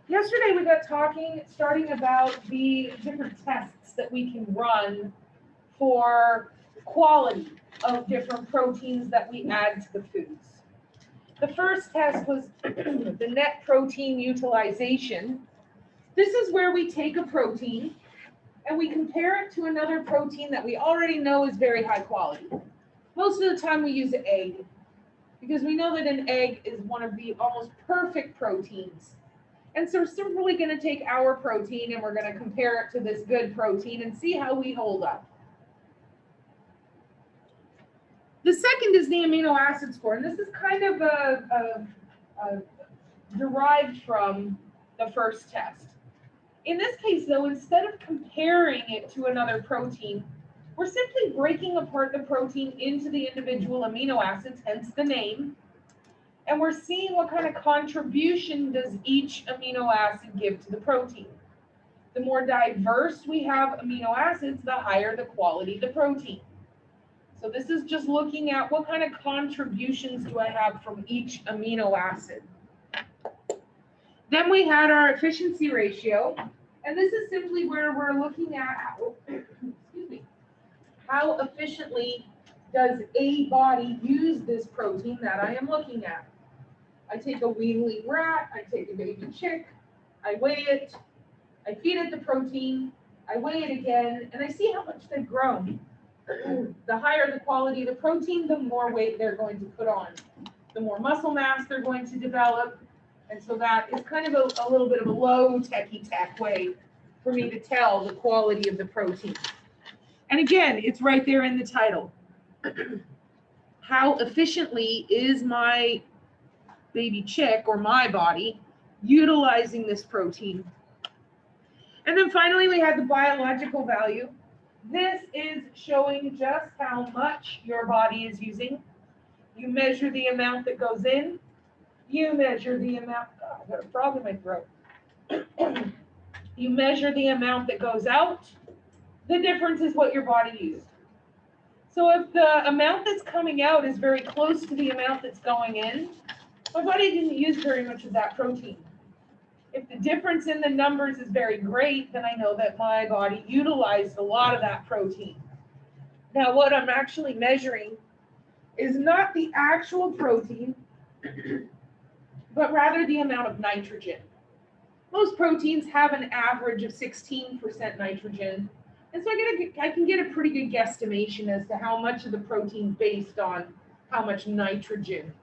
Yesterday we got starting about the different tests that we can run for quality of different proteins that we add to the foods. The first test was the net protein utilization. This is where we take a protein and we compare it to another protein that we already know is very high quality. Most of the time we use an egg because we know that an egg is one of the almost perfect proteins. And so we're simply going to take our protein and we're going to compare it to this good protein and see how we hold up. The second is the amino acid score, and this is kind of derived from the first test. In this case, though, instead of comparing it to another protein, we're simply breaking apart the protein into the individual amino acids, hence the name, and we're seeing what kind of contribution does each amino acid give to the protein. The more diverse we have amino acids, the higher the quality of the protein. So this is just looking at what kind of contributions do I have from each amino acid. Then we had our efficiency ratio, and this is simply where we're looking at how efficiently does a body use this protein that I am looking at. I take a weanling rat, I take a baby chick, I weigh it, I feed it the protein, I weigh it again, and I see how much they've grown. The higher the quality of the protein, the more weight they're going to put on, the more muscle mass they're going to develop. And so that is kind of a little bit of a low techie-tech way for me to tell the quality of the protein. And again, it's right there in the title. How efficiently is my baby chick or my body utilizing this protein? And then finally, we had the biological value. This is showing just how much your body is using. You measure the amount that goes in. You measure the amount, oh, I've got a frog in my throat. You measure the amount that goes out. The difference is what your body used. So if the amount that's coming out is very close to the amount that's going in, my body didn't use very much of that protein. If the difference in the numbers is very great, then I know that my body utilized a lot of that protein. Now, what I'm actually measuring is not the actual protein, but rather the amount of nitrogen. Most proteins have an average of 16% nitrogen. And so I can get a pretty good guesstimation as to how much of the protein based on how much nitrogen.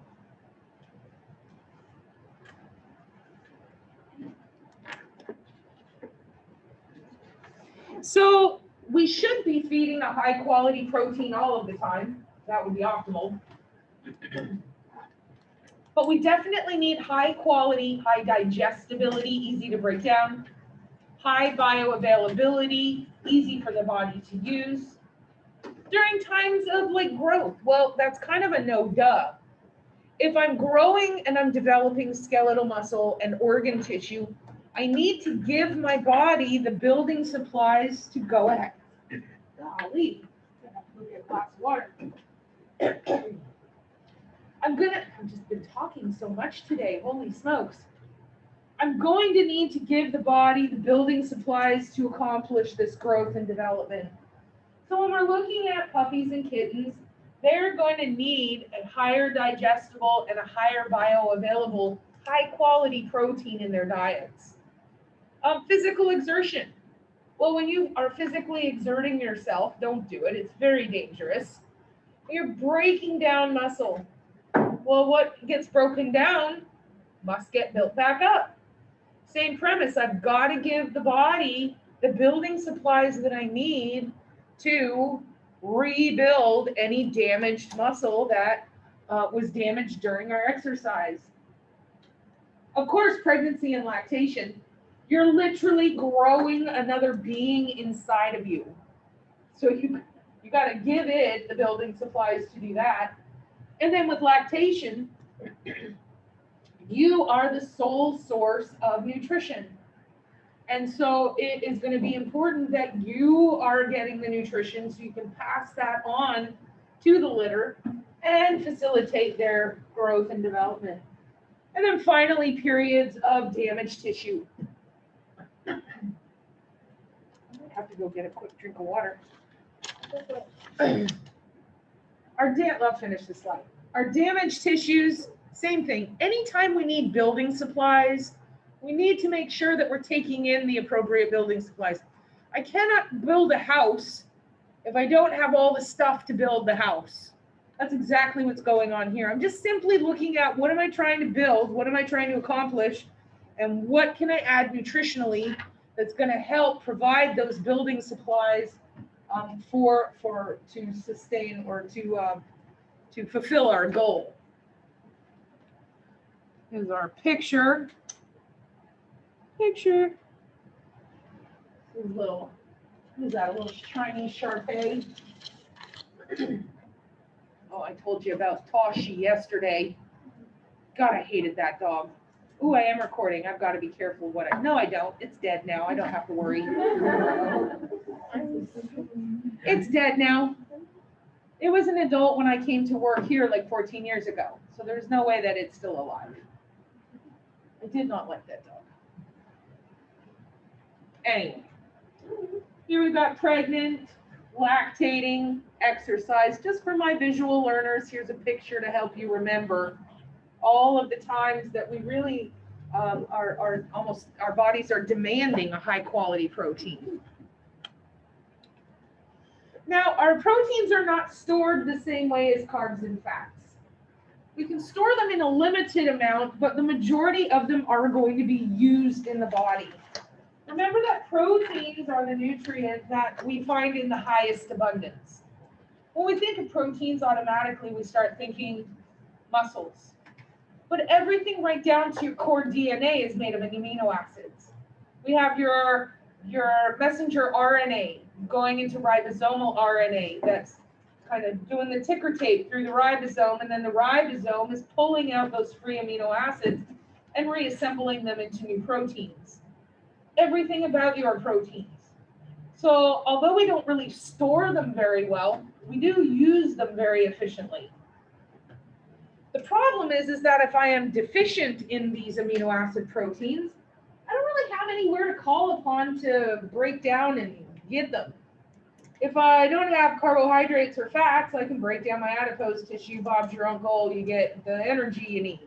So we should be feeding a high quality protein all of the time. That would be optimal. But we definitely need high quality, high digestibility, easy to break down, high bioavailability, easy for the body to use. During times of like growth, well, that's kind of a no duh. If I'm growing and I'm developing skeletal muscle and organ tissue, I need to give my body the building supplies to go ahead. Golly, I have to go get a glass of water. I've just been talking so much today, holy smokes. I'm going to need to give the body the building supplies to accomplish this growth and development. So when we're looking at puppies and kittens, they're going to need a higher digestible and a higher bioavailable, high quality protein in their diets. Physical exertion. Well, when you are physically exerting yourself, don't do it. It's very dangerous. You're breaking down muscle. Well, what gets broken down must get built back up. Same premise. I've got to give the body the building supplies that I need to rebuild any damaged muscle that was damaged during our exercise. Of course, pregnancy and lactation, you're literally growing another being inside of you. So you got to give it the building supplies to do that. And then with lactation, you are the sole source of nutrition. And so it is going to be important that you are getting the nutrition so you can pass that on to the litter and facilitate their growth and development. And then finally, periods of damaged tissue. I might have to go get a quick drink of water. I'll finish this slide. Our damaged tissues, same thing. Anytime we need building supplies, we need to make sure that we're taking in the appropriate building supplies. I cannot build a house if I don't have all the stuff to build the house. That's exactly what's going on here. I'm just simply looking at what am I trying to build, what am I trying to accomplish, and what can I add nutritionally that's going to help provide those building supplies to sustain or to fulfill our goal. Here's our picture. This is little. Is that a little Chinese Shar-Pei? Oh, I told you about Toshi yesterday. God, I hated that dog. Ooh, I am recording. I've got to be careful what I. No, I don't. It's dead now. I don't have to worry. It's dead now. It was an adult when I came to work here like 14 years ago. So there's no way that it's still alive. I did not like that dog. Anyway, here we've got pregnant, lactating, exercise. Just for my visual learners, here's a picture to help you remember all of the times that we really our bodies are demanding a high quality protein. Now, our proteins are not stored the same way as carbs and fats. We can store them in a limited amount, but the majority of them are going to be used in the body. Remember that proteins are the nutrient that we find in the highest abundance. When we think of proteins, automatically we start thinking muscles. But everything right down to your core DNA is made of amino acids. We have your messenger RNA going into ribosomal RNA that's kind of doing the ticker tape through the ribosome, and then the ribosome is pulling out those free amino acids and reassembling them into new proteins. Everything about you are proteins. So although we don't really store them very well, we do use them very efficiently. The problem is that if I am deficient in these amino acid proteins, I don't really have anywhere to call upon to break down and get them. If I don't have carbohydrates or fats, I can break down my adipose tissue. Bob's your uncle, you get the energy you need.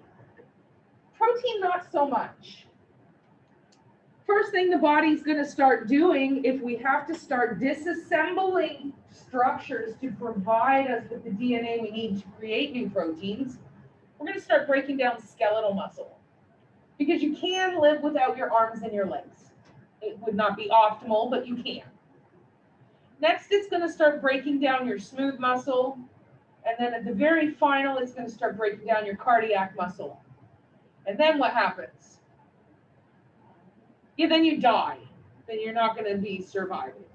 Protein, not so much. First thing the body's going to start doing, if we have to start disassembling structures to provide us with the DNA we need to create new proteins, we're going to start breaking down skeletal muscle. Because you can live without your arms and your legs. It would not be optimal, but you can. Next, it's going to start breaking down your smooth muscle. And then at the very final, it's going to start breaking down your cardiac muscle. And then what happens? Yeah, then you die. Then you're not going to be surviving.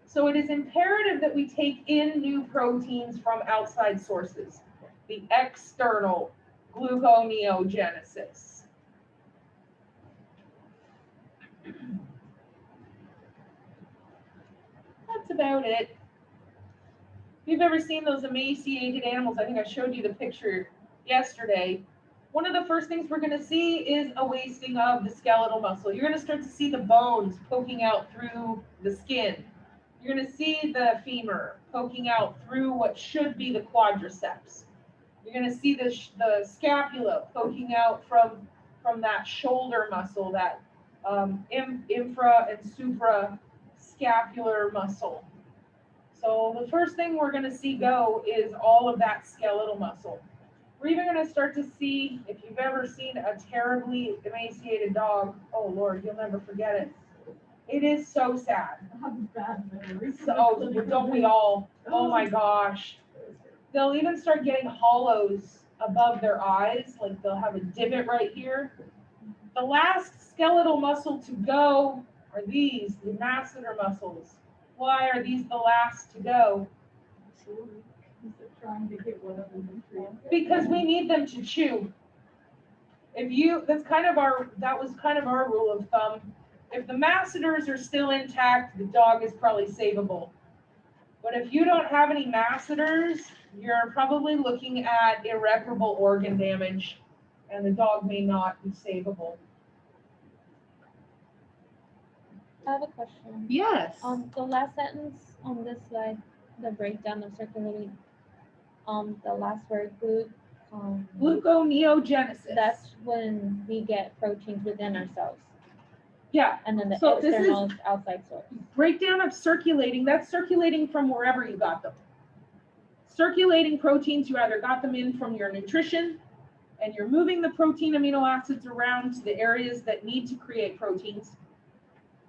So it is imperative that we take in new proteins from outside sources. The external gluconeogenesis. That's about it. If you've ever seen those emaciated animals, I think I showed you the picture yesterday. One of the first things we're going to see is a wasting of the skeletal muscle. You're going to start to see the bones poking out through the skin. You're going to see the femur poking out through what should be the quadriceps. You're going to see the scapula poking out from that shoulder muscle, that infra and supra scapular muscle. So the first thing we're going to see go is all of that skeletal muscle. We're even going to start to see, if you've ever seen a terribly emaciated dog, oh Lord, you'll never forget it. It is so sad. So don't we all? Oh my gosh. They'll even start getting hollows above their eyes, like they'll have a divot right here. The last skeletal muscle to go are these, the masseter muscles. Why are these the last to go? Because we need them to chew. That was kind of our rule of thumb. If the masseters are still intact, the dog is probably savable. But if you don't have any masseters, you're probably looking at irreparable organ damage. and the dog may not be savable. I have a question. Yes. The last sentence on this slide, the breakdown of circulating, the last word, Gluconeogenesis. that's when we get proteins within ourselves. Yeah. And then the So this external outside source. Breakdown of circulating, that's circulating from wherever you got them. Circulating proteins, you either got them in from your nutrition, and you're moving the protein amino acids around to the areas that need to create proteins,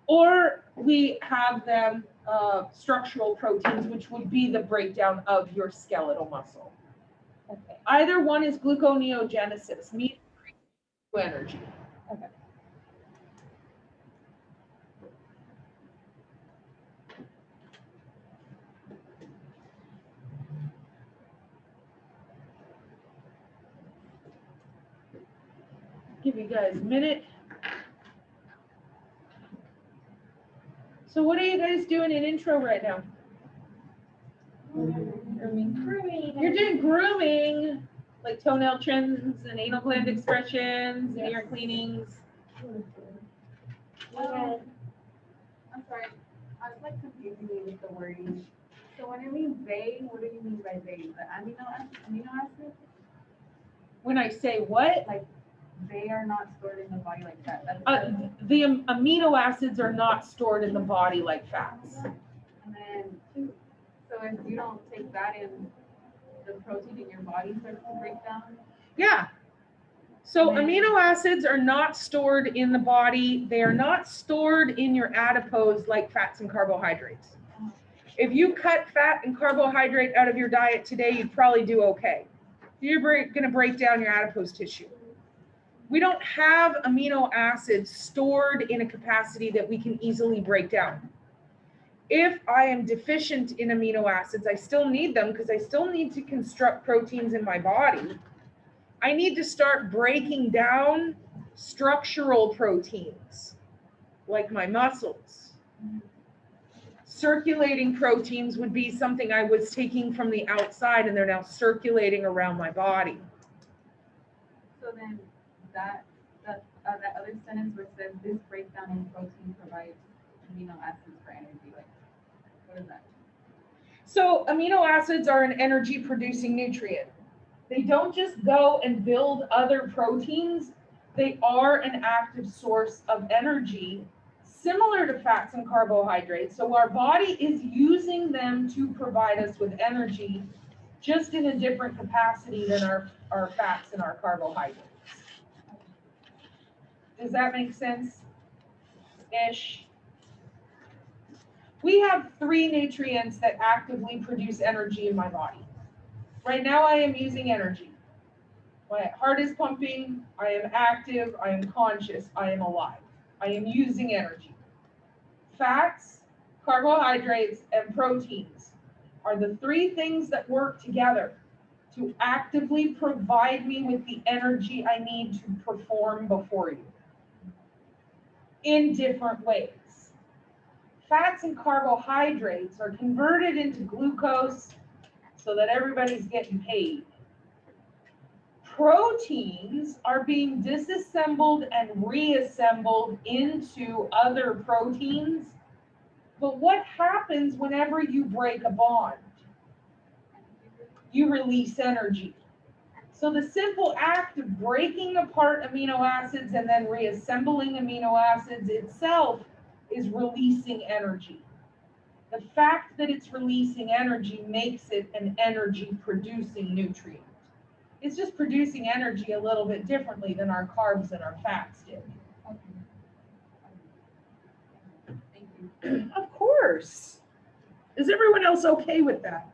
or we have them structural proteins, which would be the breakdown of your skeletal muscle. Okay. Either one is gluconeogenesis, meaning energy. Okay. Give you guys a minute. So what are you guys doing in intro right now? Grooming. You're doing grooming, like toenail trims and anal gland expressions and ear cleanings. I'm sorry, I was like confusing me with the wording. So when I mean they, what do you mean by they? The amino acids? When I say what? Like they are not stored in the body like that. The amino acids are not stored in the body like fats. And then, so if you don't take that in, the protein in your body starts to break down? Yeah. So amino acids are not stored in the body. They are not stored in your adipose like fats and carbohydrates. If you cut fat and carbohydrate out of your diet today, you'd probably do okay. You're going to break down your adipose tissue. We don't have amino acids stored in a capacity that we can easily break down. If I am deficient in amino acids, I still need them because I still need to construct proteins in my body. I need to start breaking down structural proteins, like my muscles. Circulating proteins would be something I was taking from the outside and they're now circulating around my body. So then that other sentence where it says this breakdown in protein provides amino acids for energy, like what is that? So amino acids are an energy producing nutrient. They don't just go and build other proteins. They are an active source of energy, similar to fats and carbohydrates. So our body is using them to provide us with energy, just in a different capacity than our fats and our carbohydrates. Does that make sense? Ish. We have 3 nutrients that actively produce energy in my body. Right now I am using energy. My heart is pumping, I am active, I am conscious, I am alive. I am using energy. Fats, carbohydrates, and proteins are the 3 things that work together to actively provide me with the energy I need to perform before you in different ways. Fats and carbohydrates are converted into glucose so that everybody's getting paid. Proteins are being disassembled and reassembled into other proteins. But what happens whenever you break a bond? You release energy. So the simple act of breaking apart amino acids and then reassembling amino acids itself is releasing energy. The fact that it's releasing energy makes it an energy producing nutrient. It's just producing energy a little bit differently than our carbs and our fats did. Thank you. Of course. Is everyone else okay with that?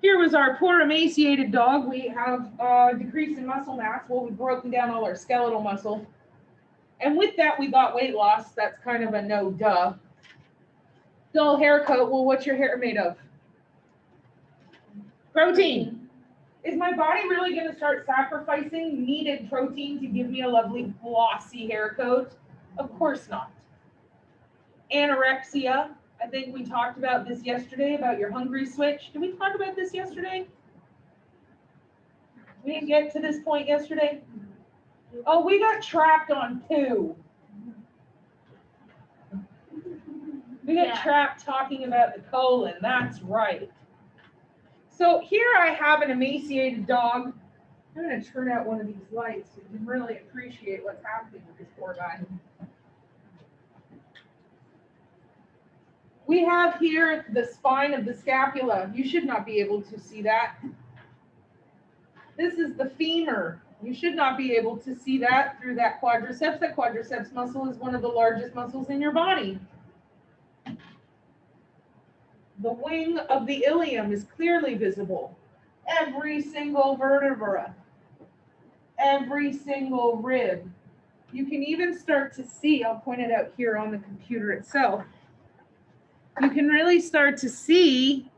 Here was our poor emaciated dog. We have decrease in muscle mass. Well, we've broken down all our skeletal muscle. And with that, we got weight loss. That's kind of a no duh. Dull hair coat. Well, what's your hair made of? Protein. Is my body really going to start sacrificing needed protein to give me a lovely glossy hair coat? Of course not. Anorexia, I think we talked about this yesterday, about your hungry switch. Did we talk about this yesterday? We didn't get to this point yesterday? Oh, we got trapped on 2. We got trapped talking about the colon. That's right. So here I have an emaciated dog. I'm going to turn out one of these lights so you can really appreciate what's happening with this poor guy. We have here the spine of the scapula. You should not be able to see that. This is the femur. You should not be able to see that through that quadriceps. That quadriceps muscle is one of the largest muscles in your body. The wing of the ilium is clearly visible. Every single vertebra, every single rib. You can even start to see, I'll point it out here on the computer itself. You can really start to see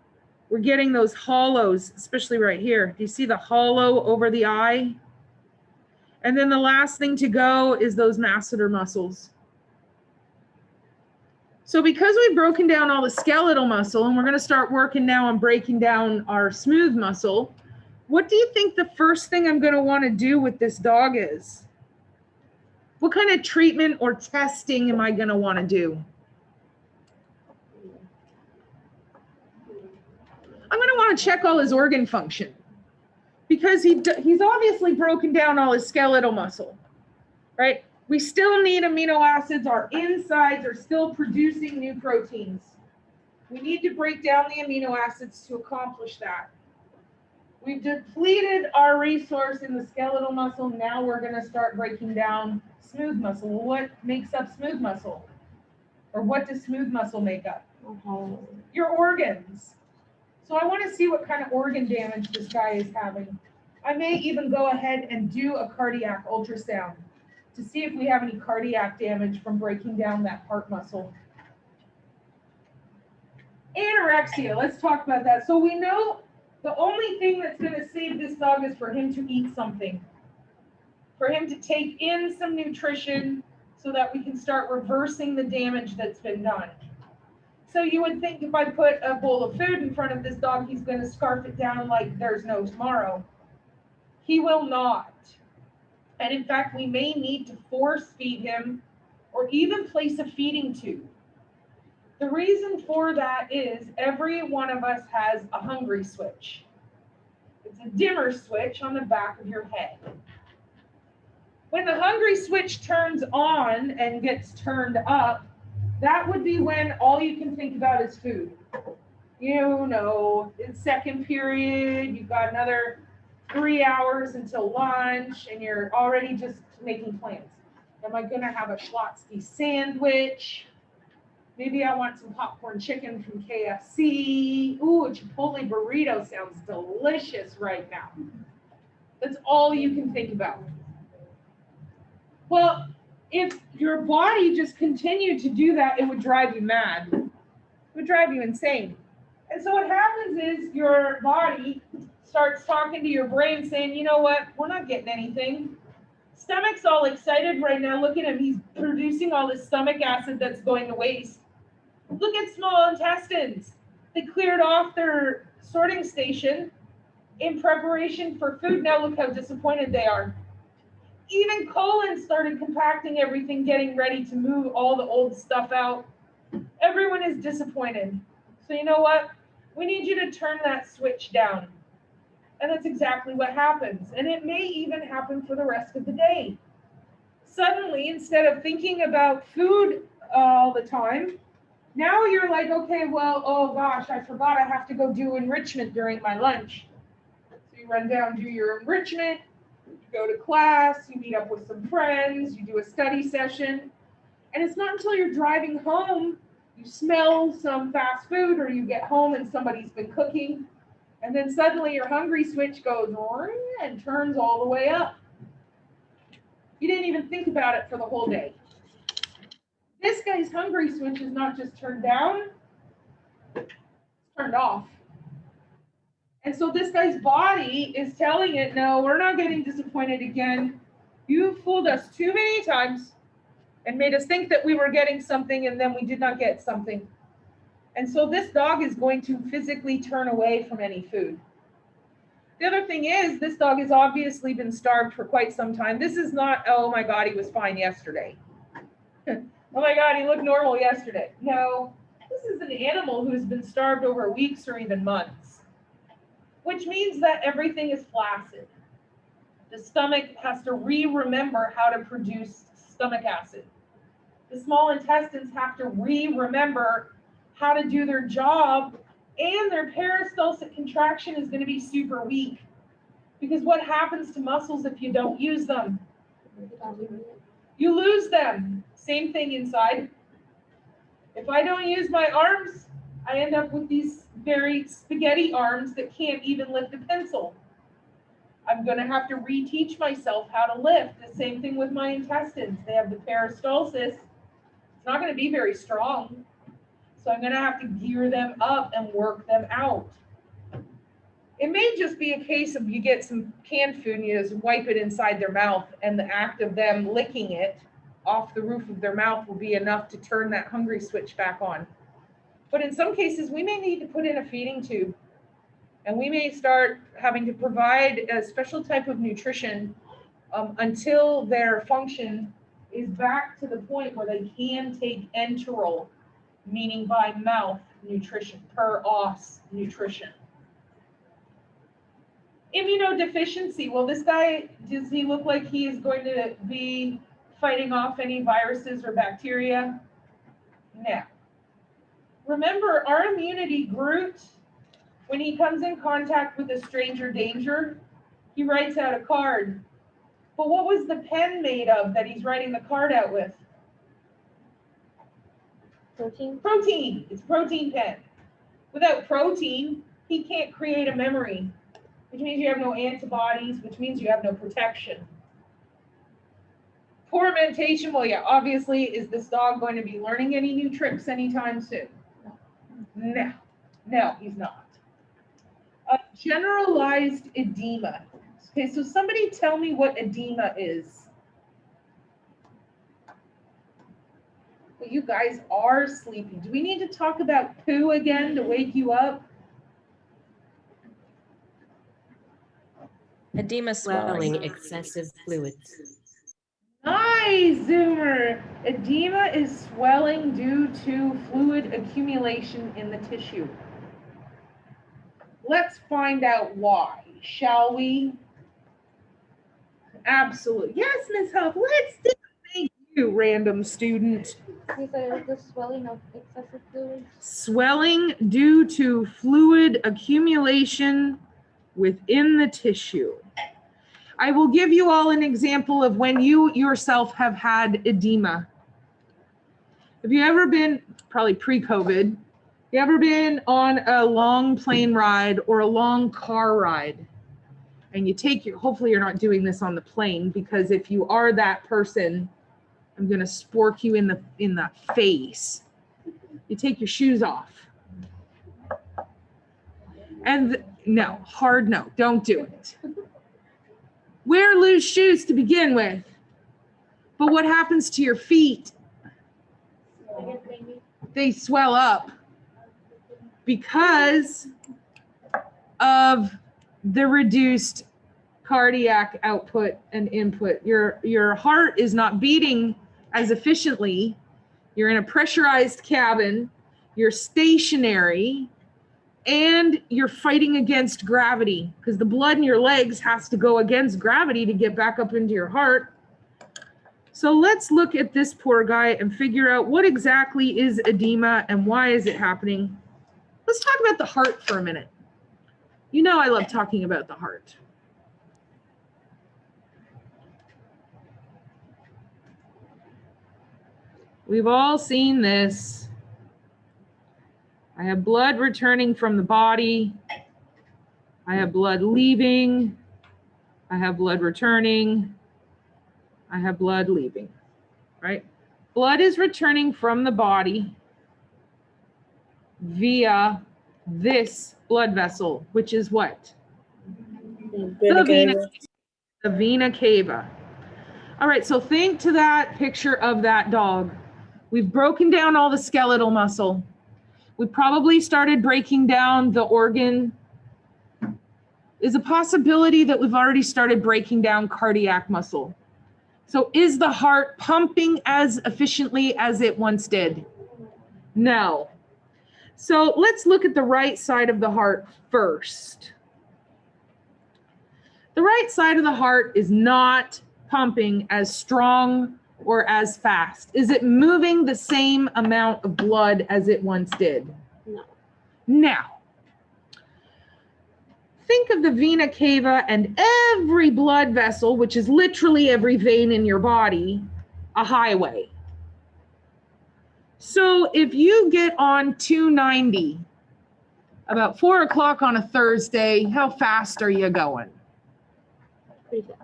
we're getting those hollows, especially right here. Do you see the hollow over the eye? And then the last thing to go is those masseter muscles. So because we've broken down all the skeletal muscle and we're going to start working now on breaking down our smooth muscle, what do you think the first thing I'm going to want to do with this dog is? What kind of treatment or testing am I going to want to do? I'm going to want to check all his organ function because he's obviously broken down all his skeletal muscle, right? We still need amino acids. Our insides are still producing new proteins. We need to break down the amino acids to accomplish that. We've depleted our resource in the skeletal muscle. Now we're going to start breaking down smooth muscle. Well, what makes up smooth muscle? Or what does smooth muscle make up? Your organs. So I want to see what kind of organ damage this guy is having. I may even go ahead and do a cardiac ultrasound to see if we have any cardiac damage from breaking down that heart muscle. Anorexia, let's talk about that. So we know the only thing that's going to save this dog is for him to eat something, for him to take in some nutrition so that we can start reversing the damage that's been done. So you would think if I put a bowl of food in front of this dog, he's going to scarf it down like there's no tomorrow. He will not. And in fact, we may need to force feed him or even place a feeding tube. The reason for that is every one of us has a hungry switch. It's a dimmer switch on the back of your head. When the hungry switch turns on and gets turned up, that would be when all you can think about is food. You know, in second period, you've got another 3 hours until lunch, and you're already just making plans. Am I going to have a Schlotsky sandwich? Maybe I want some popcorn chicken from KFC. Ooh, a Chipotle burrito sounds delicious right now. That's all you can think about. Well, if your body just continued to do that, it would drive you mad. It would drive you insane. And so what happens is your body starts talking to your brain saying, you know what, we're not getting anything. Stomach's all excited right now. Look at him. He's producing all this stomach acid that's going to waste. Look at small intestines. They cleared off their sorting station in preparation for food. Now look how disappointed they are. Even colon started compacting everything, getting ready to move all the old stuff out. Everyone is disappointed. So you know what? We need you to turn that switch down. And that's exactly what happens. And it may even happen for the rest of the day. Suddenly, instead of thinking about food all the time, now you're like, okay, well, oh gosh, I forgot I have to go do enrichment during my lunch. So you run down, do your enrichment, you go to class, you meet up with some friends, you do a study session. And it's not until you're driving home, you smell some fast food, or you get home and somebody's been cooking, and then suddenly your hungry switch goes and turns all the way up. You didn't even think about it for the whole day. This guy's hungry switch is not just turned down, it's turned off. And so this guy's body is telling it, no, we're not getting disappointed again. You fooled us too many times and made us think that we were getting something, and then we did not get something. And so this dog is going to physically turn away from any food. The other thing is, this dog has obviously been starved for quite some time. This is not, oh my God, he was fine yesterday. Oh my God, he looked normal yesterday. No, this is an animal who's been starved over weeks or even months, which means that everything is flaccid. The stomach has to remember how to produce stomach acid. The small intestines have to remember how to do their job, and their peristaltic contraction is going to be super weak. Because what happens to muscles if you don't use them? You lose them. Same thing inside. If I don't use my arms, I end up with these very spaghetti arms that can't even lift a pencil. I'm going to have to reteach myself how to lift. The same thing with my intestines. They have the peristalsis. It's not going to be very strong. So I'm going to have to gear them up and work them out. It may just be a case of you get some canned food and you just wipe it inside their mouth, and the act of them licking it off the roof of their mouth will be enough to turn that hungry switch back on. But in some cases, we may need to put in a feeding tube, and we may start having to provide a special type of nutrition until their function is back to the point where they can take enteral, meaning by mouth nutrition, per os nutrition. Immunodeficiency. Well, this guy, does he look like he is going to be fighting off any viruses or bacteria? No. Remember, our immunity, Groot, when he comes in contact with a stranger danger, he writes out a card. But what was the pen made of that he's writing the card out with? Protein. Protein. It's protein pen. Without protein, he can't create a memory, which means you have no antibodies, which means you have no protection. Poor mentation. Well, yeah, obviously, is this dog going to be learning any new tricks anytime soon? No, he's not. Generalized edema. Okay, so somebody tell me what edema is. Well, you guys are sleepy. Do we need to talk about poo again to wake you up? Edema swelling, excessive fluids. Nice, Zoomer. Edema is swelling due to fluid accumulation in the tissue. Let's find out why, shall we? Absolutely. Yes, Ms. Huff, let's do it. Thank you, random student. He said it was the swelling of excessive fluids. Swelling due to fluid accumulation within the tissue. I will give you all an example of when you yourself have had edema. Have you ever been, probably pre-COVID, you ever been on a long plane ride or a long car ride? And you take your, hopefully you're not doing this on the plane, because if you are that person, I'm gonna spork you in the face. You take your shoes off. And no, hard no, don't do it. Wear loose shoes to begin with. But what happens to your feet? They swell up because of the reduced cardiac output and input. Your heart is not beating as efficiently. You're in a pressurized cabin. You're stationary. And you're fighting against gravity, because the blood in your legs has to go against gravity to get back up into your heart. So let's look at this poor guy and figure out what exactly is edema and why is it happening. Let's talk about the heart for a minute. You know I love talking about the heart. We've all seen this. I have blood returning from the body. I have blood leaving. I have blood returning. I have blood leaving, right? Blood is returning from the body via this blood vessel, which is what? The vena cava. All right, so think to that picture of that dog. We've broken down all the skeletal muscle. We probably started breaking down the organ. Is a possibility that we've already started breaking down cardiac muscle. So is the heart pumping as efficiently as it once did? No. So let's look at the right side of the heart first. The right side of the heart is not pumping as strong or as fast. Is it moving the same amount of blood as it once did? No. Now, think of the vena cava and every blood vessel, which is literally every vein in your body, a highway. So if you get on 290 about 4 o'clock on a Thursday, how fast are you going? Pretty good.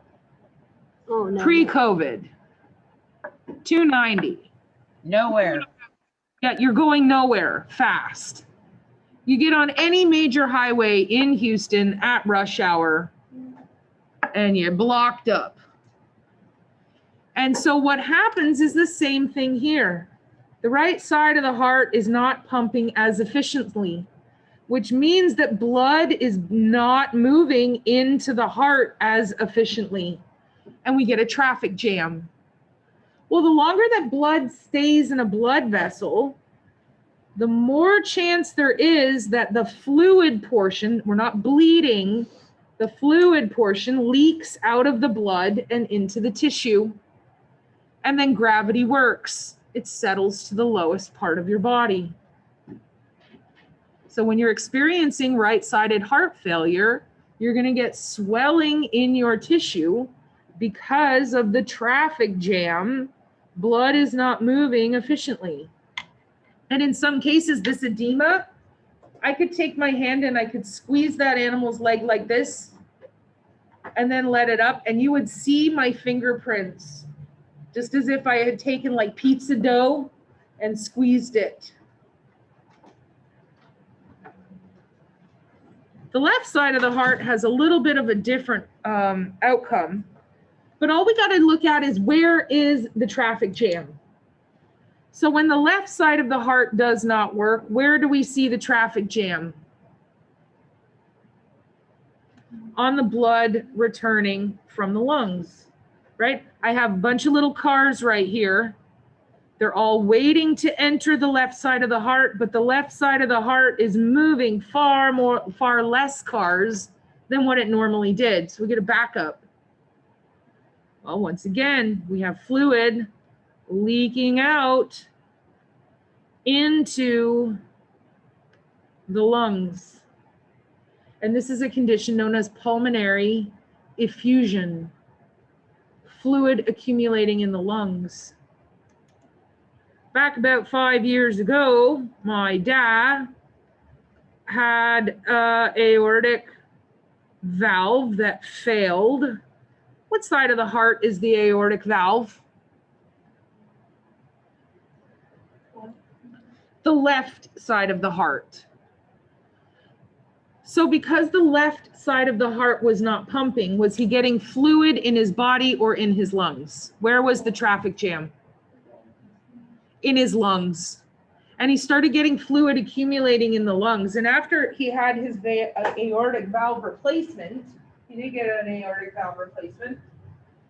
Oh, no. Pre-COVID, 290. Nowhere. Yeah, you're going nowhere fast. You get on any major highway in Houston at rush hour and you're blocked up. And so what happens is the same thing here. The right side of the heart is not pumping as efficiently, which means that blood is not moving into the heart as efficiently. And we get a traffic jam. Well, the longer that blood stays in a blood vessel, the more chance there is that the fluid portion, we're not bleeding, the fluid portion leaks out of the blood and into the tissue. And then gravity works. It settles to the lowest part of your body. So when you're experiencing right-sided heart failure, you're going to get swelling in your tissue because of the traffic jam. Blood is not moving efficiently. And in some cases, this edema, I could take my hand and I could squeeze that animal's leg like this and then let it up, and you would see my fingerprints, just as if I had taken like pizza dough and squeezed it. The left side of the heart has a little bit of a different outcome, but all we got to look at is where is the traffic jam. So when the left side of the heart does not work, where do we see the traffic jam? On the blood returning from the lungs, right? I have a bunch of little cars right here. They're all waiting to enter the left side of the heart, but the left side of the heart is moving far less cars than what it normally did. So we get a backup. Well, once again, we have fluid leaking out into the lungs. And this is a condition known as pulmonary effusion, fluid accumulating in the lungs. Back about 5 years ago, my dad had an aortic valve that failed. What side of the heart is the aortic valve? The left side of the heart. So because the left side of the heart was not pumping, was he getting fluid in his body or in his lungs? Where was the traffic jam? In his lungs. And he started getting fluid accumulating in the lungs. And after he had his aortic valve replacement, he did get an aortic valve replacement.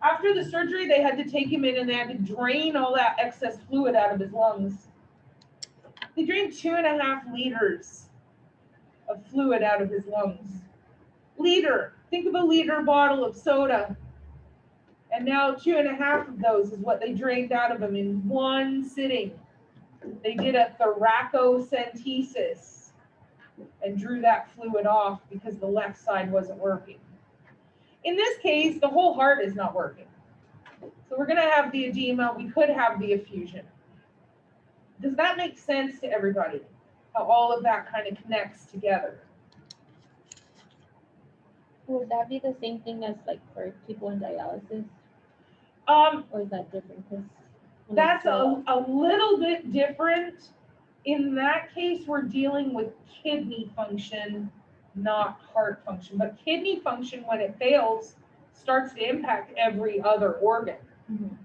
After the surgery, they had to take him in and they had to drain all that excess fluid out of his lungs. They drained 2.5 liters of fluid out of his lungs. Liter, think of a liter bottle of soda. And now 2.5 of those is what they drained out of him in one sitting. They did a thoracocentesis and drew that fluid off because the left side wasn't working. In this case, the whole heart is not working. So we're going to have the edema. We could have the effusion. Does that make sense to everybody? How all of that kind of connects together? Would that be the same thing as like for people in dialysis? Or is that different? 'Cause That's a little bit different. In that case, we're dealing with kidney function, not heart function. But kidney function, when it fails, starts to impact every other organ. Mhm.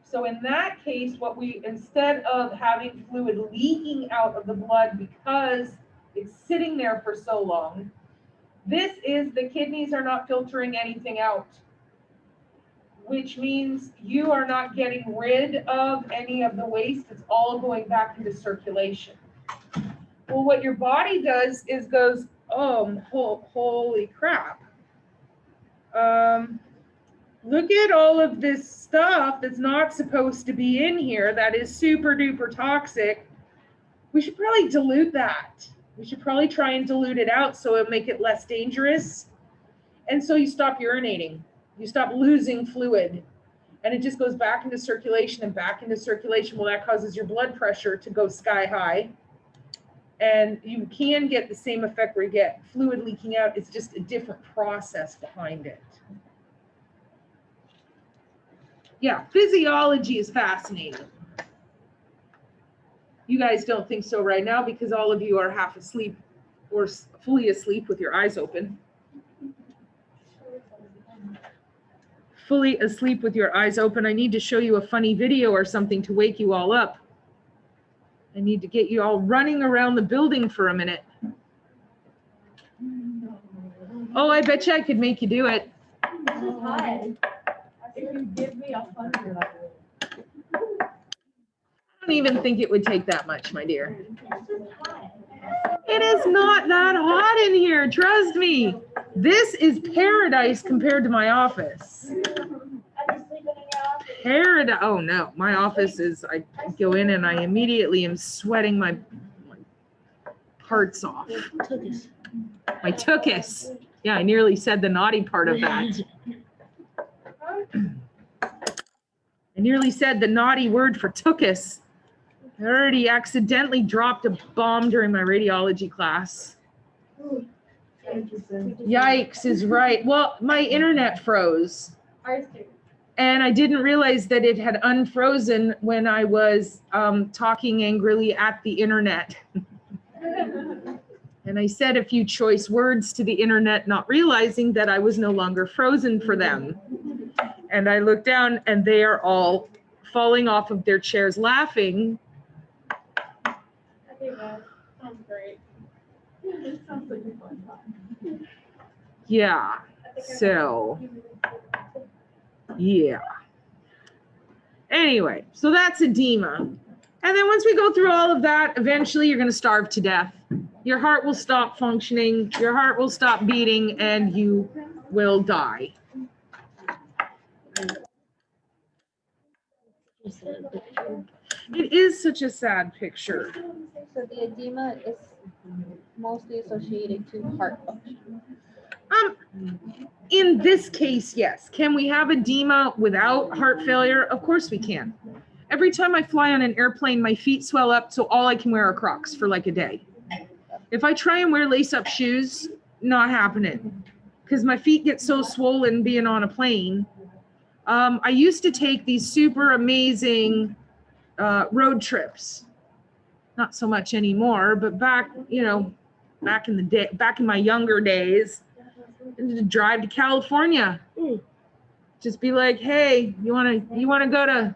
So in that case, instead of having fluid leaking out of the blood because it's sitting there for so long, the kidneys are not filtering anything out, which means you are not getting rid of any of the waste. It's all going back into circulation. Well, what your body does is goes, oh, holy crap. Look at all of this stuff that's not supposed to be in here that is super duper toxic. We should probably dilute that. We should probably try and dilute it out so it'll make it less dangerous. And so you stop urinating. You stop losing fluid. And it just goes back into circulation and back into circulation. Well, that causes your blood pressure to go sky high. And you can get the same effect where you get fluid leaking out. It's just a different process behind it. Yeah, physiology is fascinating. You guys don't think so right now because all of you are half asleep or fully asleep with your eyes open. Fully asleep with your eyes open. I need to show you a funny video or something to wake you all up. I need to get you all running around the building for a minute. Oh, I bet you I could make you do it. If you give me a $100. I don't even think it would take that much, my dear. It is not that hot in here, trust me. This is paradise compared to my office. Paradise. Oh no, my office is, I go in and I immediately am sweating my parts off. My tuchus. Yeah, I nearly said the naughty part of that. I nearly said the naughty word for tuchus. I already accidentally dropped a bomb during my radiology class. Yikes is right. Well, my internet froze. Ours too. And I didn't realize that it had unfrozen when I was talking angrily at the internet. And I said a few choice words to the internet, not realizing that I was no longer frozen for them. And I looked down and they are all falling off of their chairs laughing. I think that sounds great. It sounds like a fun time. Yeah, so, yeah. Anyway, so that's edema. And then once we go through all of that, eventually you're going to starve to death. Your heart will stop functioning, your heart will stop beating, and you will die. It is such a sad picture. So the edema is mostly associated to heart function. In this case, yes. Can we have edema without heart failure? Of course we can. Every time I fly on an airplane, my feet swell up, so all I can wear are Crocs for like a day. If I try and wear lace-up shoes, not happening, because my feet get so swollen being on a plane. I used to take these super amazing road trips. Not so much anymore, but back in the day, back in my younger days, to drive to California. Just be like, hey, you wanna go to,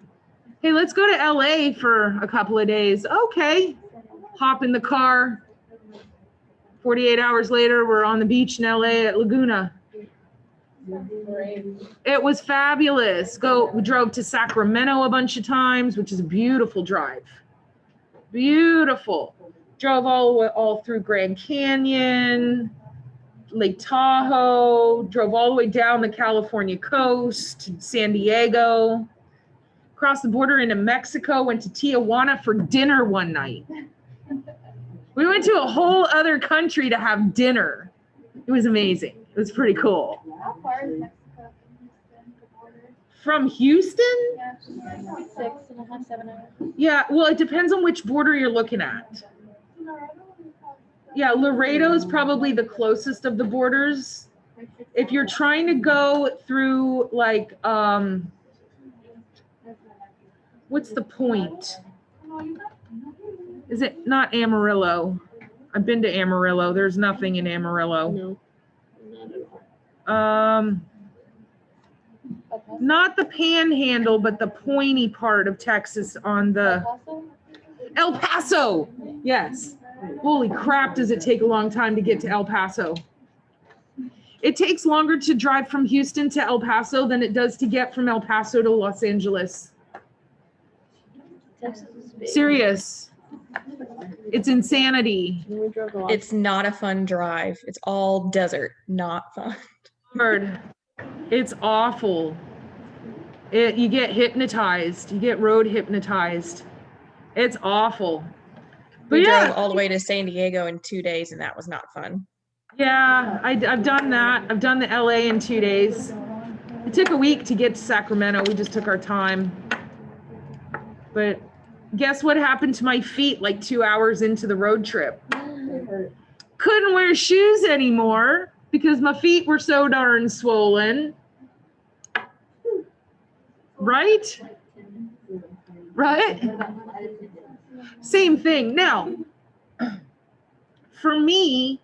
hey, let's go to LA for a couple of days. Okay. Hop in the car. 48 hours later, we're on the beach in LA at Laguna. It was fabulous. We drove to Sacramento a bunch of times, which is a beautiful drive. Beautiful. Drove all through Grand Canyon, Lake Tahoe, drove all the way down the California coast to San Diego, crossed the border into Mexico, went to Tijuana for dinner one night. We went to a whole other country to have dinner. It was amazing. It was pretty cool. How far is Mexico From from Houston, the border? Houston? Yeah. 6.5, 7 hours. Yeah, well, it depends on which border you're looking at. Yeah, Laredo is probably the closest of the borders. If you're trying to go through like, what's the point? Is it not Amarillo? I've been to Amarillo. There's nothing in Amarillo. No, not at all. Up Not the panhandle, but the pointy part of Texas on the El Paso. Yes. Holy crap, does it take a long time to get to El Paso? It takes longer to drive from Houston to El Paso than it does to get from El Paso to Los Angeles. Texas is big. Serious. It's insanity. We drove a lot. It's not a fun drive. It's all desert, not fun. Lord, it's awful. You get hypnotized. You get road hypnotized. It's awful. But We yeah. drove all the way to San Diego in 2 days, and that was not fun. Yeah, I've done that. I've done the LA in 2 days. It took a week to get to Sacramento. We just took our time. But guess what happened to my feet like 2 hours into the road trip? Couldn't wear shoes anymore because my feet were so darn swollen. Right? Right? Same thing. Now, for me,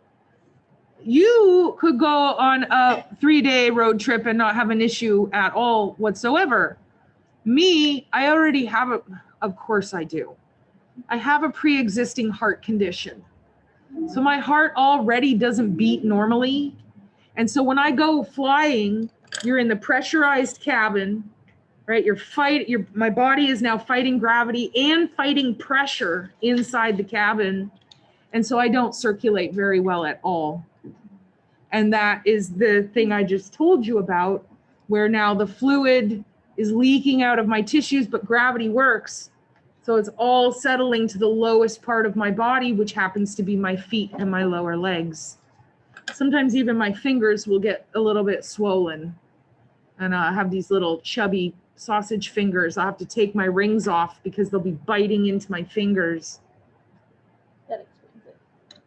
you could go on a 3-day road trip and not have an issue at all whatsoever. Me, I already have of course I do. I have a pre-existing heart condition. So my heart already doesn't beat normally. And so when I go flying, you're in the pressurized cabin, right? My body is now fighting gravity and fighting pressure inside the cabin. And so I don't circulate very well at all. And that is the thing I just told you about, where now the fluid is leaking out of my tissues, but gravity works. So it's all settling to the lowest part of my body, which happens to be my feet and my lower legs. Sometimes even my fingers will get a little bit swollen. And I have these little chubby sausage fingers. I'll have to take my rings off because they'll be biting into my fingers. That explains it.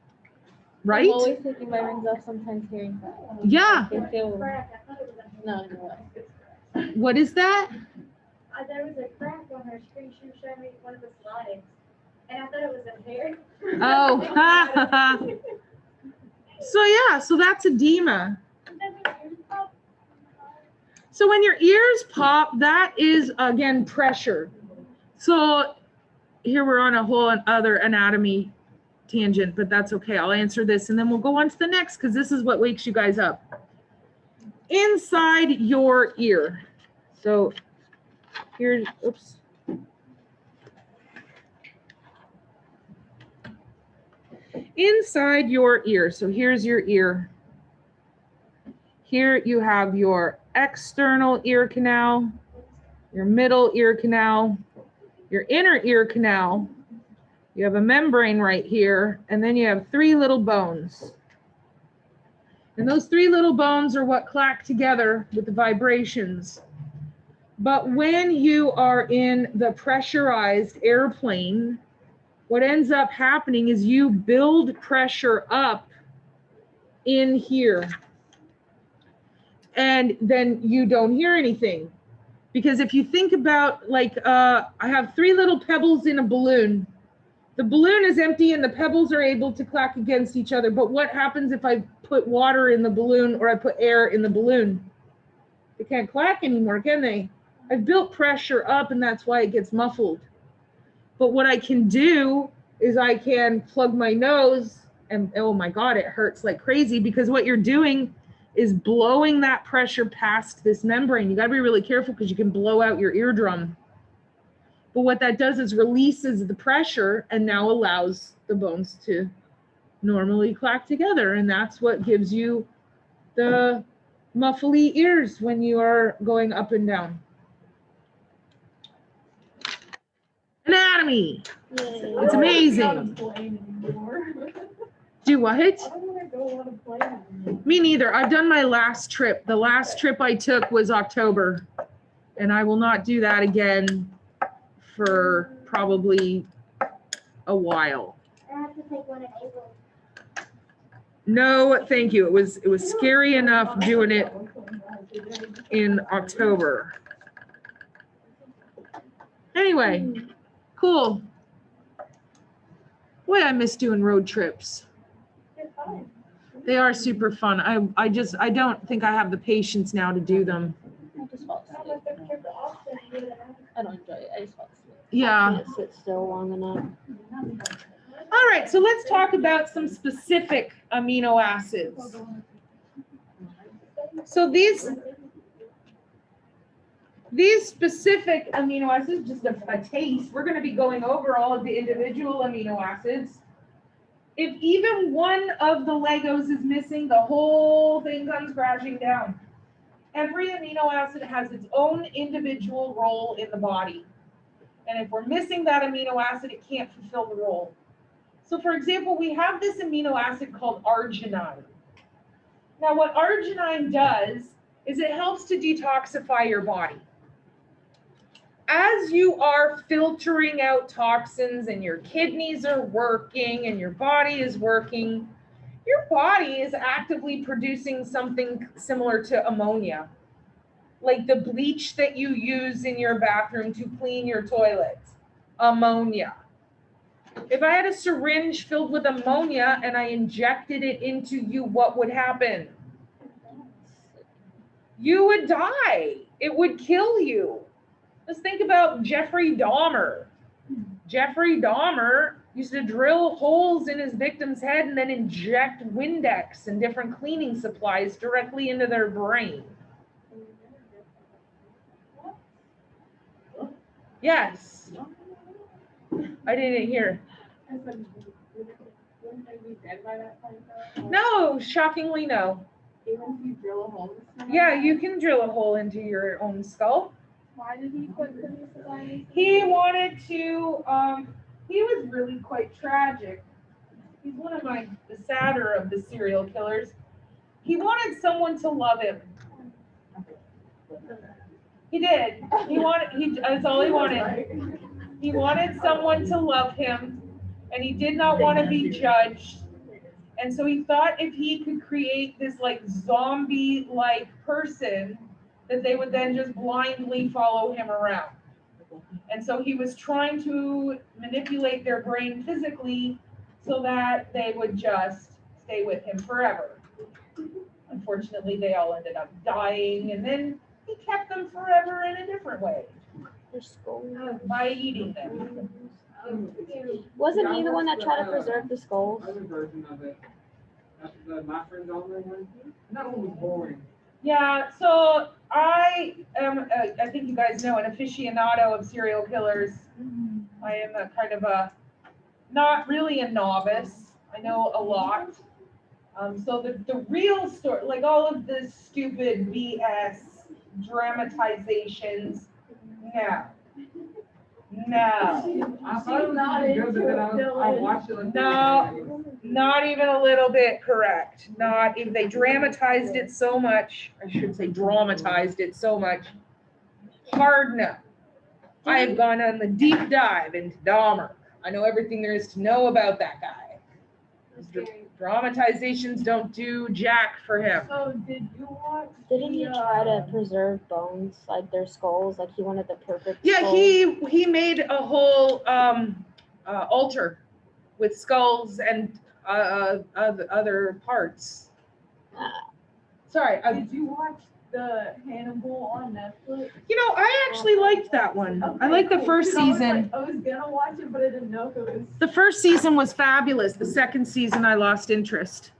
Right? I'm always taking my rings off, sometimes hearing that. Yeah. They feel, Crack. I thought it was a no, no. What is that? There was a crack on her screen. She was showing me one of the slides, and I thought it was a hair. Oh. So yeah, so that's edema. So when your ears pop, that is, again, pressure. So here we're on a whole other anatomy tangent, but that's okay. I'll answer this and then we'll go on to the next because this is what wakes you guys up. Inside your ear. So here's, oops. Inside your ear. So here's your ear. Here you have your external ear canal, your middle ear canal, your inner ear canal. You have a membrane right here, and then you have 3 little bones. And those 3 little bones are what clack together with the vibrations. But when you are in the pressurized airplane, what ends up happening is you build pressure up in here. And then you don't hear anything. Because if you think about, like, I have 3 little pebbles in a balloon. The balloon is empty and the pebbles are able to clack against each other. But what happens if I put water in the balloon or I put air in the balloon? They can't clack anymore, can they? I've built pressure up and that's why it gets muffled. But what I can do is I can plug my nose and, oh my God, it hurts like crazy because what you're doing is blowing that pressure past this membrane. You got to be really careful because you can blow out your eardrum. But what that does is releases the pressure and now allows the bones to normally clack together. And that's what gives you the muffly ears when you are going up and down. Anatomy. It's amazing. Do what? Me neither. I've done my last trip. The last trip I took was October, and I will not do that again for probably a while. I have to take one in April. No, thank you. It was scary enough doing it in October. Anyway, cool. Boy, I miss doing road trips. It's fun. They are super fun. I don't think I have the patience now to do them. I just fall asleep. I don't enjoy it. I just fall asleep. Yeah. Can't sit still long enough. All right, so let's talk about some specific amino acids. So these specific amino acids, just a taste, we're going to be going over all of the individual amino acids. If even one of the Legos is missing, the whole thing comes crashing down. Every amino acid has its own individual role in the body. And if we're missing that amino acid, it can't fulfill the role. So for example, we have this amino acid called arginine. Now what arginine does is it helps to detoxify your body. As you are filtering out toxins and your kidneys are working and your body is working, your body is actively producing something similar to ammonia, like the bleach that you use in your bathroom to clean your toilet, ammonia. If I had a syringe filled with ammonia and I injected it into you, what would happen? You would die. It would kill you. Let's think about Jeffrey Dahmer. Jeffrey Dahmer used to drill holes in his victim's head and then inject Windex and different cleaning supplies directly into their brain. Yes. I didn't hear. Wouldn't they be dead by that point though? No, shockingly no. Even if you drill a hole in the stomach? Yeah, you can drill a hole into your own skull. Why did he put penicillin? He wanted to, he was really quite tragic. He's one of the sadder of the serial killers. He wanted someone to love him. He did. That's all he wanted. He wanted someone to love him, and he did not want to be judged. And so he thought if he could create this like zombie-like person, that they would then just blindly follow him around. And so he was trying to manipulate their brain physically so that they would just stay with him forever. Unfortunately, they all ended up dying, and then he kept them forever in a different way, Their skull. by eating them. Wasn't he the one that tried to preserve the skulls? Other version of it. That's the my friend's older one. That one was boring. Yeah, so I am, I think you guys know, an aficionado of serial killers. I am a kind of not really a novice. I know a lot. So the real story, like all of this stupid BS dramatizations, no. I thought it was pretty good, but then I watched it like No. Not even a little bit correct. Not even, they dramatized it so much. I should say dramatized it so much. Hard no. I have gone on the deep dive into Dahmer. I know everything there is to know about that guy. Dramatizations don't do jack for him. So did you watch? Didn't he try to preserve bones, like their skulls? Like he wanted the perfect Yeah, skull? he made a whole altar with skulls and other parts. Sorry, Did you watch the Hannibal on Netflix? I actually liked that one. I liked the first season. I was gonna watch it, but I didn't know if it was. The first season was fabulous. The second season, I lost interest.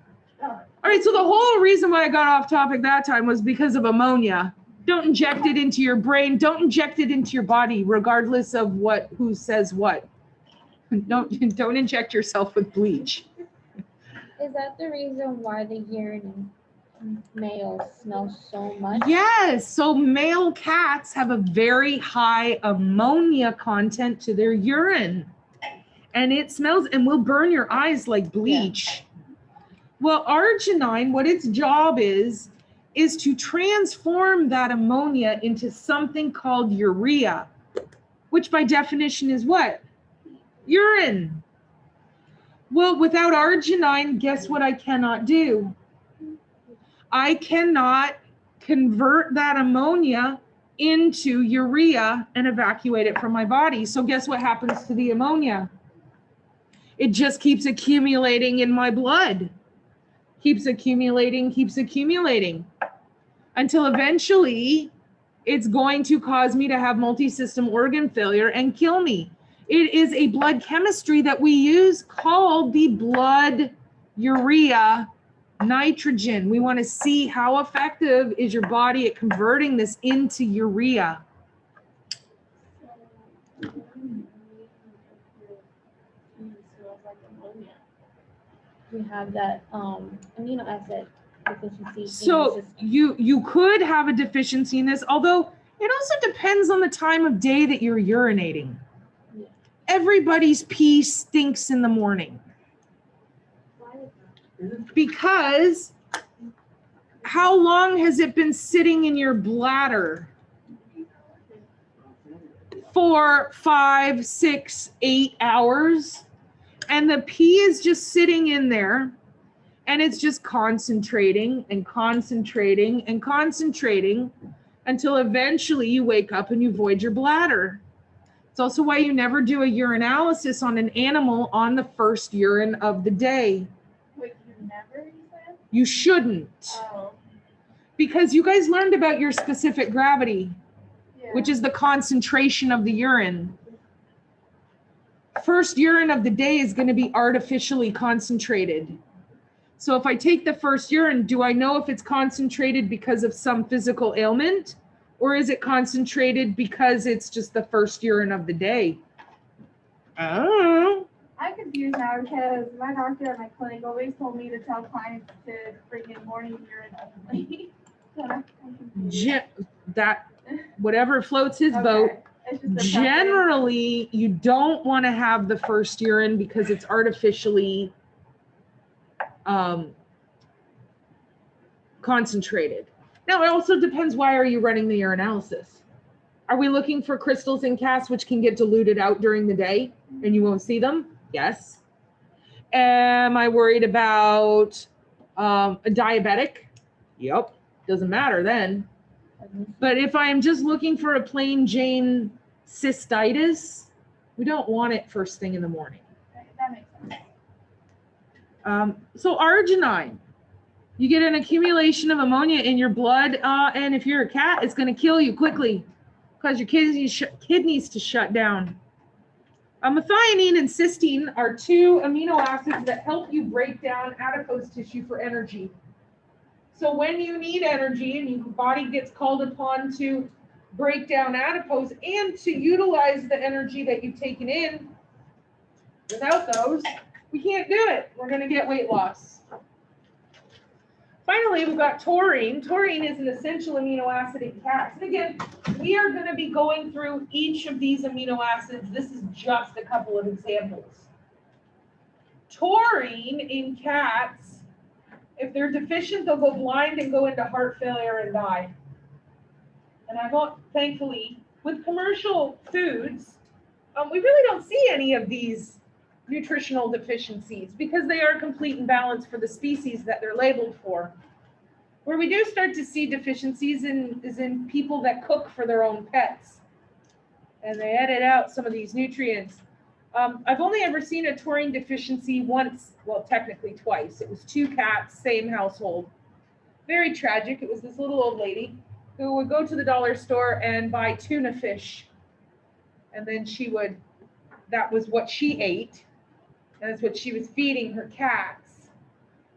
Oh. All right, so the whole reason why I got off topic that time was because of ammonia. Don't inject it into your brain. Don't inject it into your body, regardless of who says what. Don't inject yourself with bleach. Is that the reason why the urine in males smells so much? Yes, so male cats have a very high ammonia content to their urine. And it smells and will burn your eyes like bleach. Well, arginine, what its job is to transform that ammonia into something called urea, which by definition is what? Urine. Well, without arginine, guess what I cannot do? I cannot convert that ammonia into urea and evacuate it from my body. So guess what happens to the ammonia? It just keeps accumulating in my blood. Keeps accumulating until eventually it's going to cause me to have multi-system organ failure and kill me. It is a blood chemistry that we use called the blood urea nitrogen. We want to see how effective is your body at converting this into urea. We have that amino acid deficiency. in So your system. you could have a deficiency in this, although it also depends on the time of day that you're urinating. Yeah. Everybody's pee stinks in the morning because how long has it been sitting in your bladder? 4, 5, 6, 8 hours. And the pee is just sitting in there and it's just concentrating and concentrating and concentrating until eventually you wake up and you void your bladder. It's also why you never do a urinalysis on an animal on the first urine of the day. Wait, you never, you said? You shouldn't, Oh, because you guys learned about your specific gravity, yeah. which is the concentration of the urine. First urine of the day is going to be artificially concentrated. So if I take the first urine, do I know if it's concentrated because of some physical ailment, or is it concentrated because it's just the first urine of the day? I don't know. I'm confused now because my doctor at my clinic always told me to tell clients to bring in morning urine only. So I'm confused. That whatever floats his boat. Okay. It's just a preference. Generally, you don't want to have the first urine because it's artificially concentrated. Now, it also depends, why are you running the urinalysis? Are we looking for crystals in CAS which can get diluted out during the day and you won't see them? Yes. Am I worried about a diabetic? Yep. Doesn't matter then. But if I'm just looking for a plain Jane cystitis, we don't want it first thing in the morning. That makes sense. So arginine, you get an accumulation of ammonia in your blood, and if you're a cat, it's going to kill you quickly, cause your kidneys to shut down. Methionine and cysteine are 2 amino acids that help you break down adipose tissue for energy. So when you need energy and your body gets called upon to break down adipose and to utilize the energy that you've taken in, without those, we can't do it. We're going to get weight loss. Finally, we've got taurine. Taurine is an essential amino acid in cats. And again, we are going to be going through each of these amino acids. This is just a couple of examples. Taurine in cats, if they're deficient, they'll go blind and go into heart failure and die. And I won't, thankfully, with commercial foods, we really don't see any of these nutritional deficiencies because they are complete and balanced for the species that they're labeled for. Where we do start to see deficiencies is in people that cook for their own pets. And they edit out some of these nutrients. I've only ever seen a taurine deficiency once, well, technically twice. It was 2 cats, same household. Very tragic. It was this little old lady who would go to the dollar store and buy tuna fish. And then that was what she ate. And that's what she was feeding her cats.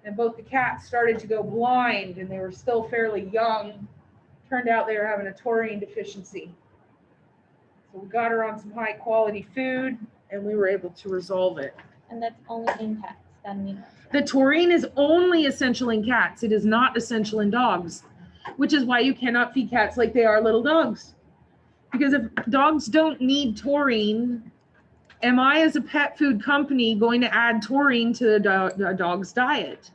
And both the cats started to go blind and they were still fairly young. Turned out they were having a taurine deficiency. So we got her on some high quality food and we were able to resolve it. And that's only in cats, that amino acid. The taurine is only essential in cats. It is not essential in dogs, which is why you cannot feed cats like they are little dogs. Because if dogs don't need taurine, am I as a pet food company going to add taurine to the dog's diet?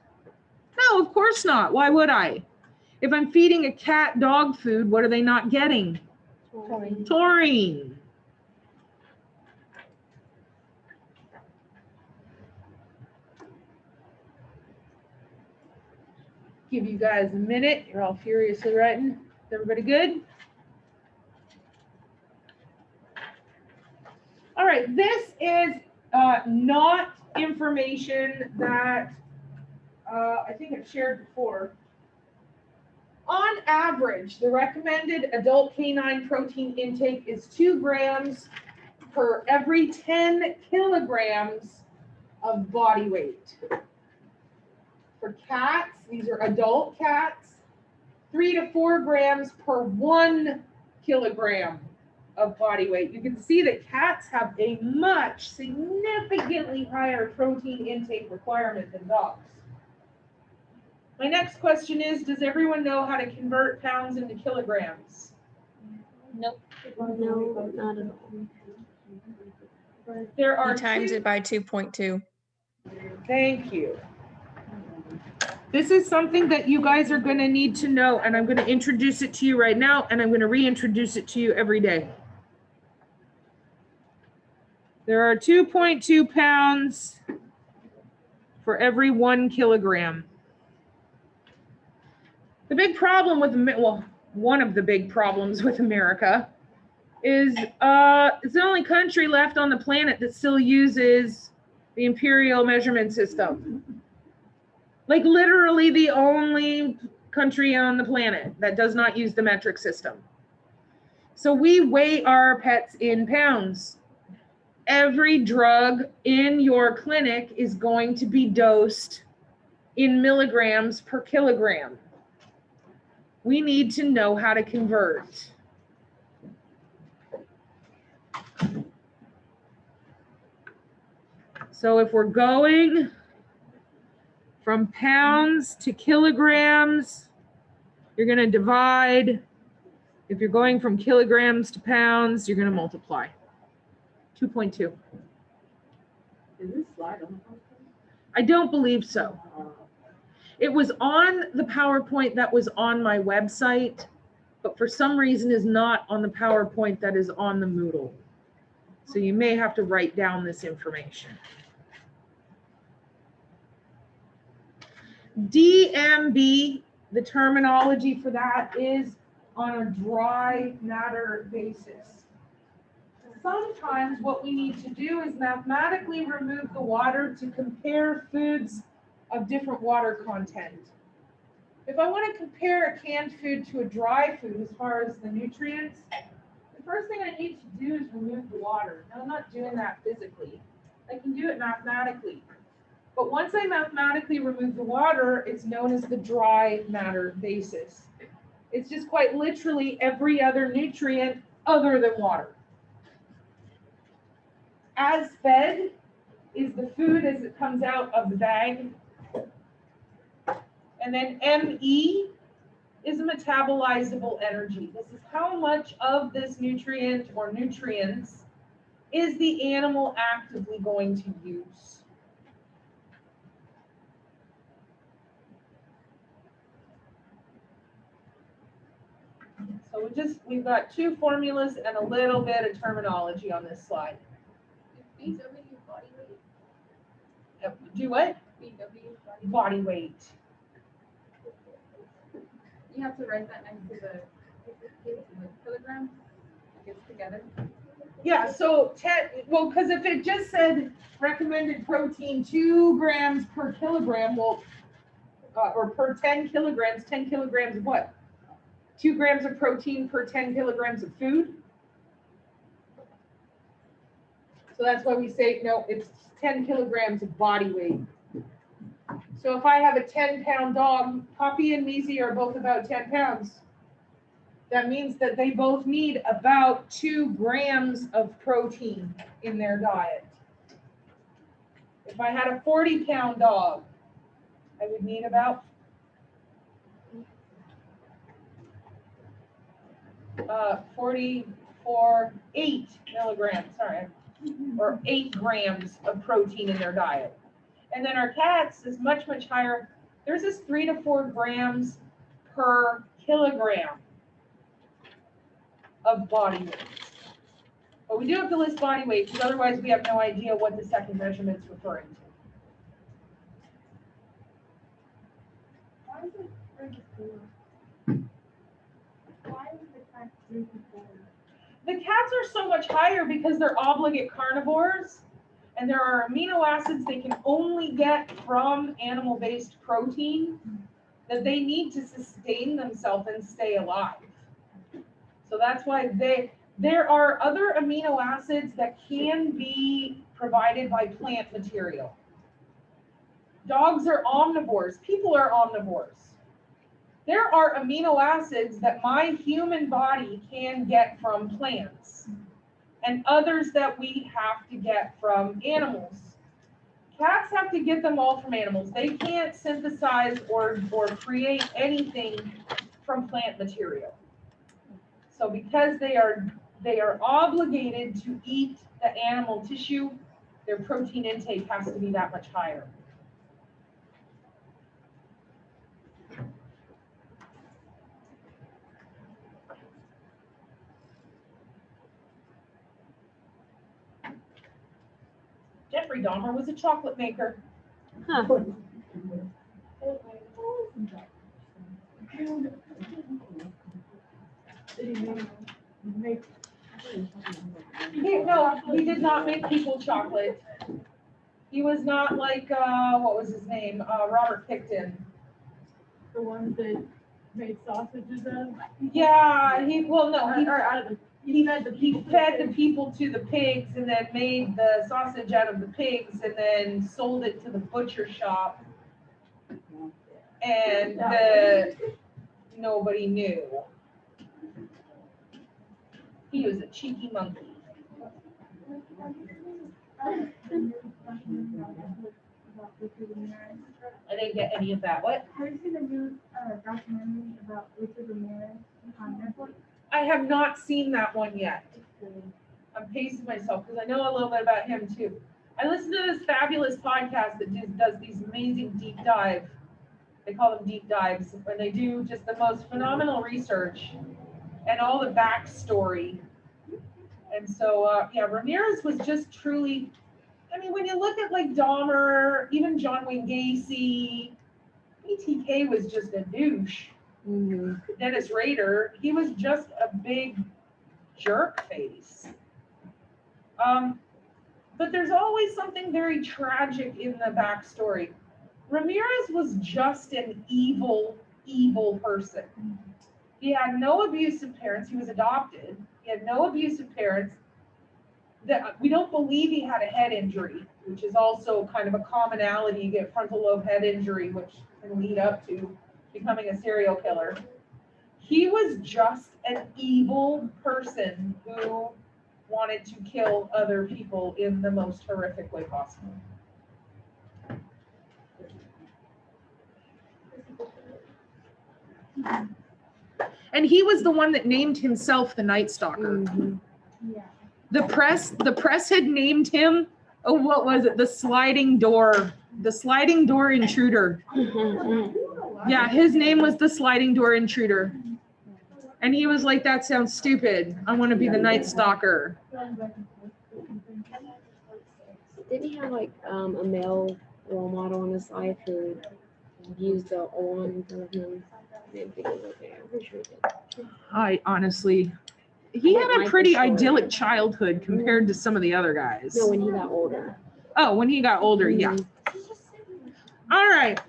No, of course not. Why would I? If I'm feeding a cat dog food, what are they not getting? Taurine. Taurine. Give you guys a minute. You're all furiously writing. Is everybody good? All right, this is not information that I think I've shared before. On average, the recommended adult canine protein intake is 2 grams per every 10 kilograms of body weight. For cats, these are adult cats, 3 to 4 grams per 1 kilogram of body weight. You can see that cats have a much significantly higher protein intake requirement than dogs. My next question is, does everyone know how to convert pounds into kilograms? Nope. No, not at all. There are He times two- it by 2.2. Thank you. This is something that you guys are going to need to know, and I'm going to introduce it to you right now, and I'm going to reintroduce it to you every day. There are 2.2 pounds for every 1 kilogram. The big problem with, well, one of the big problems with America is it's the only country left on the planet that still uses the imperial measurement system. Like literally the only country on the planet that does not use the metric system. So we weigh our pets in pounds. Every drug in your clinic is going to be dosed in milligrams per kilogram. We need to know how to convert. So if we're going from pounds to kilograms, you're going to divide. If you're going from kilograms to pounds, you're going to multiply. 2.2. Is this slide on the I don't believe so. It was on the PowerPoint that was on my website, but for some reason is not on the PowerPoint that is on the Moodle. So you may have to write down this information. DMB, the terminology for that is on a dry matter basis. Sometimes what we need to do is mathematically remove the water to compare foods of different water content. If I want to compare a canned food to a dry food as far as the nutrients, the first thing I need to do is remove the water. Now, I'm not doing that physically. I can do it mathematically. But once I mathematically remove the water, it's known as the dry matter basis. It's just quite literally every other nutrient other than water. As fed is the food as it comes out of the bag. And then ME is a metabolizable energy. This is how much of this nutrient or nutrients is the animal actively going to use. So we've got two formulas and a little bit of terminology on this slide. BW body weight. Do what? BW Body weight. You have to write that next to the kilograms. It gets together. Yeah, so because if it just said recommended protein 2 grams per kilogram, well, or per 10 kilograms of what? 2 grams of protein per 10 kilograms of food. So that's why we say, no, it's 10 kilograms of body weight. So if I have a 10-pound dog, Poppy and Measy are both about 10 pounds. That means that they both need about 2 grams of protein in their diet. If I had a 40-pound dog, I would need about 8 milligrams, sorry, or 8 grams of protein in their diet. And then our cats is much, much higher. Theirs is 3 to 4 grams per kilogram of body weight. But we do have to list body weight because otherwise we have no idea what the second measurement's referring to. Why is it 3 to 4? Why is the cat 3 to 4? The cats are so much higher because they're obligate carnivores, and there are amino acids they can only get from animal-based protein that they need to sustain themselves and stay alive. So that's why there are other amino acids that can be provided by plant material. Dogs are omnivores, people are omnivores. There are amino acids that my human body can get from plants and others that we have to get from animals. Cats have to get them all from animals. They can't synthesize or create anything from plant material. So because they are obligated to eat the animal tissue, their protein intake has to be that much higher. Jeffrey Dahmer was a chocolate maker. Huh. He did not make people chocolate. He was not like, what was his name? Robert Pickton. The ones that made sausages out of. Yeah, he fed the people to the pigs and then made the sausage out of the pigs and then sold it to the butcher shop. And nobody knew. He was a cheeky monkey. I didn't get any of that. What? Have you seen the new documentary about Richard Ramirez on Netflix? I have not seen that one yet. I'm pacing myself because I know a little bit about him too. I listen to this fabulous podcast that does these amazing deep dive. They call them deep dives, where they do just the most phenomenal research and all the backstory. And so, yeah, Ramirez was just truly, I mean, when you look at like Dahmer, even John Wayne Gacy, BTK was just a douche. Dennis Rader, he was just a big jerk face. But there's always something very tragic in the backstory. Ramirez was just an evil, evil person. He had no abusive parents. He was adopted. He had no abusive parents. We don't believe he had a head injury, which is also kind of a commonality. You get frontal lobe head injury, which can lead up to becoming a serial killer. He was just an evil person who wanted to kill other people in the most horrific way possible. And he was the one that named himself the Night Stalker. Yeah. The press had named him, oh, what was it? The sliding door intruder. Yeah, his name was the sliding door intruder. And he was like, that sounds stupid. I want to be the Night Stalker. Didn't he have like a male role model on his life who used the old one for him? I didn't think it was okay. I'm pretty sure he did. I honestly, he had a pretty idyllic childhood compared to some of the other guys. No, when he got older. Oh, when he got older, yeah. All right.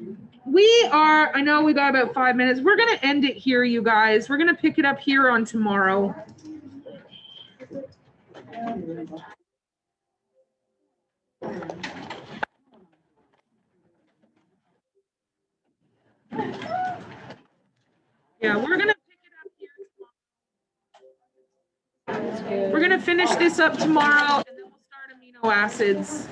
I know we got about 5 minutes. We're going to end it here, you guys. We're going to pick it up here on tomorrow. Yeah, we're going to pick it up here tomorrow. We're going to finish this up tomorrow, and then we'll start amino acids.